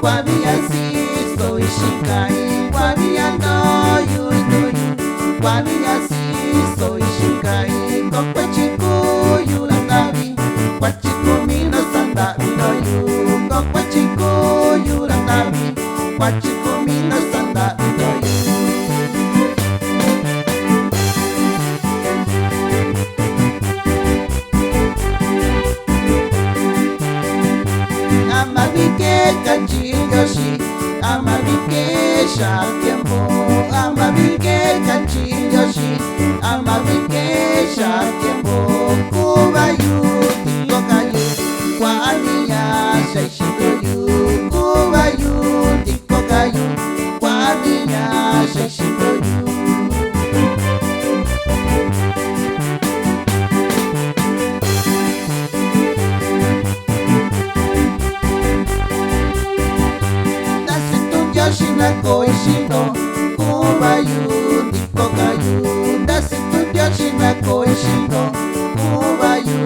Guaniasisto Ishikai, Guaniano Yuinuyu, Guaniasisto Ishikai, Kokwachiku Yurandabi, Kwachiku Mino Sandabi no Yu, Kokwachiku Yurandabi, Kwachiku Mino Sandabi no Yu. Amabike Kanchiyoshi, Amabike Shakyambo, Amabike Kanchiyoshi, Amabike Shakyambo, Kubayu, Tikokayu, Kwaniya Shaishikoyu, Kubayu, Tikokayu, Kwaniya Shaishikoyu. Yoshina koishino, Kubayu, Tikokayu, Dasitu Yoshina koishino, Kubayu,